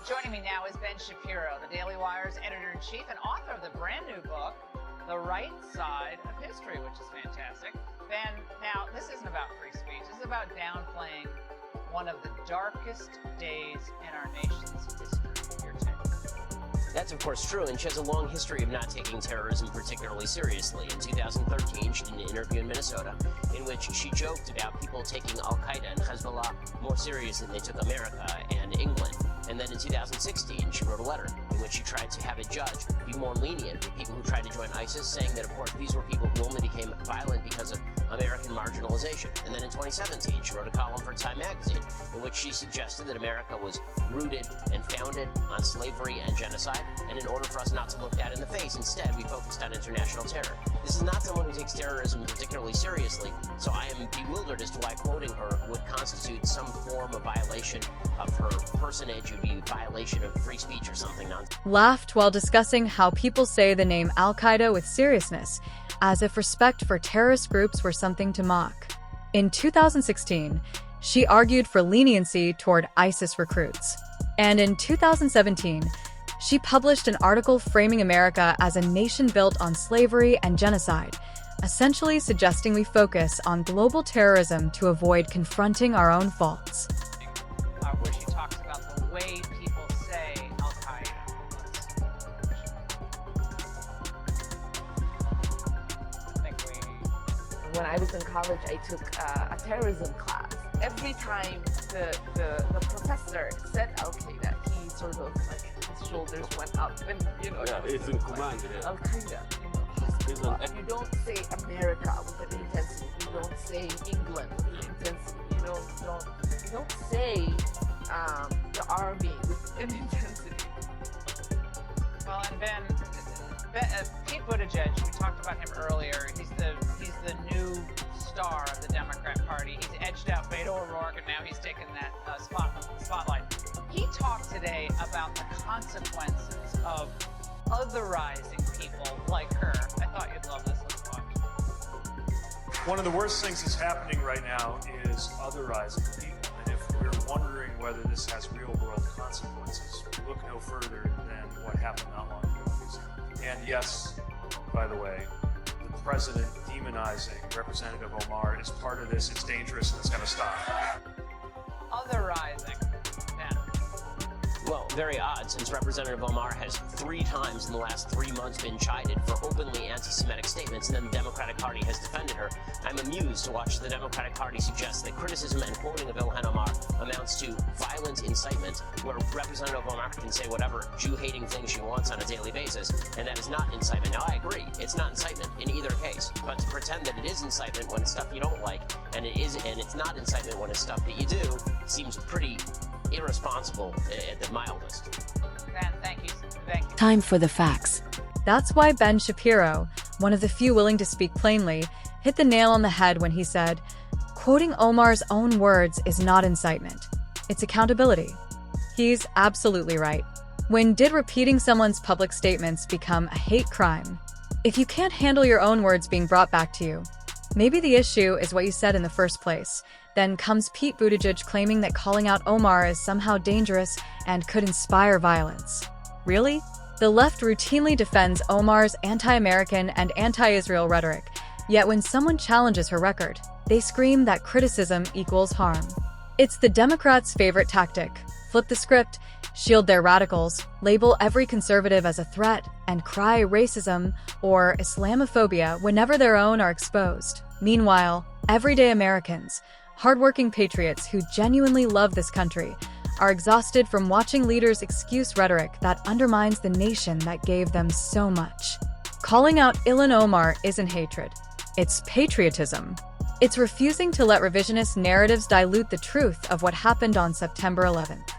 Joining me now is Ben Shapiro, the Daily Wire's editor-in-chief and author of the brand new book, The Right Side of History, which is fantastic. Ben, now, this isn't about free speech. This is about downplaying one of the darkest days in our nation's history. Your take. That's of course true, and she has a long history of not taking terrorism particularly seriously. In 2013, she did an interview in Minnesota in which she joked about people taking Al-Qaeda and Hezbollah more serious than they took America and England. And then in 2016, she wrote a letter in which she tried to have a judge be more lenient with people who tried to join ISIS, saying that, of course, these were people who only became violent because of American marginalization. And then in 2017, she wrote a column for Time magazine in which she suggested that America was rooted and founded on slavery and genocide, and in order for us not to look that in the face, instead, we focused on international terror. This is not someone who takes terrorism particularly seriously, so I am bewildered as to why quoting her would constitute some form of violation of her personage, would be a violation of free speech or something. Laughed while discussing how people say the name Al-Qaeda with seriousness, as if respect for terrorist groups were something to mock. In 2016, she argued for leniency toward ISIS recruits. And in 2017, she published an article framing America as a nation built on slavery and genocide, essentially suggesting we focus on global terrorism to avoid confronting our own faults. Where she talks about the way people say Al-Qaeda. When I was in college, I took a terrorism class. Every time the professor said Al-Qaeda, he sort of like his shoulders went up and Yeah, it's in command. Yeah. Al-Qaeda. You don't say America with an intensity. You don't say England with an intensity. You don't say the army with an intensity. Well, and Ben, Pete Buttigieg, we talked about him earlier. He's the new star of the Democrat Party. He's edged out Beto O'Rourke, and now he's taken that spotlight. He talked today about the consequences of otherizing people like her. I thought you'd love this. Let's watch. One of the worst things that's happening right now is otherizing people. And if we're wondering whether this has real-world consequences, look no further than what happened not long ago in New Zealand. And yes, by the way, the president demonizing Representative Omar is part of this. It's dangerous and it's going to stop. Otherizing. Well, very odd, since Representative Omar has 3 times in the last 3 months been chided for openly anti-Semitic statements, and then the Democratic Party has defended her. I'm amused to watch the Democratic Party suggest that criticism and quoting of Ilhan Omar amounts to violent incitement, where Representative Omar can say whatever Jew-hating thing she wants on a daily basis, and that is not incitement. Now, I agree, it's not incitement in either case, but to pretend that it is incitement when it's stuff you don't like, and it's not incitement when it's stuff that you do, seems pretty irresponsible at the mildest. Ben, thank you. Time for the facts. That's why Ben Shapiro, one of the few willing to speak plainly, hit the nail on the head when he said, quoting Omar's own words is not incitement. It's accountability. He's absolutely right. When did repeating someone's public statements become a hate crime? If you can't handle your own words being brought back to you, maybe the issue is what you said in the first place. Then comes Pete Buttigieg claiming that calling out Omar is somehow dangerous and could inspire violence. Really? The left routinely defends Omar's anti-American and anti-Israel rhetoric, yet when someone challenges her record, they scream that criticism equals harm. It's the Democrats' favorite tactic. Flip the script, shield their radicals, label every conservative as a threat, and cry racism or Islamophobia whenever their own are exposed. Meanwhile, everyday Americans, hardworking patriots who genuinely love this country, are exhausted from watching leaders excuse rhetoric that undermines the nation that gave them so much. Calling out Ilhan Omar isn't hatred. It's patriotism. It's refusing to let revisionist narratives dilute the truth of what happened on September 11th.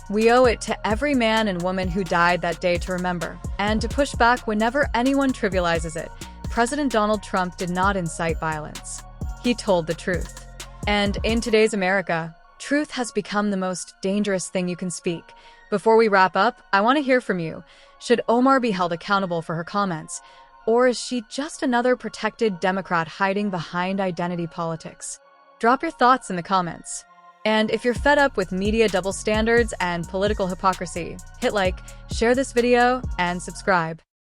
We owe it to every man and woman who died that day to remember, and to push back whenever anyone trivializes it. President Donald Trump did not incite violence. He told the truth. And in today's America, truth has become the most dangerous thing you can speak. Before we wrap up, I want to hear from you. Should Omar be held accountable for her comments? Or is she just another protected Democrat hiding behind identity politics? Drop your thoughts in the comments. And if you're fed up with media double standards and political hypocrisy, hit like, share this video, and subscribe.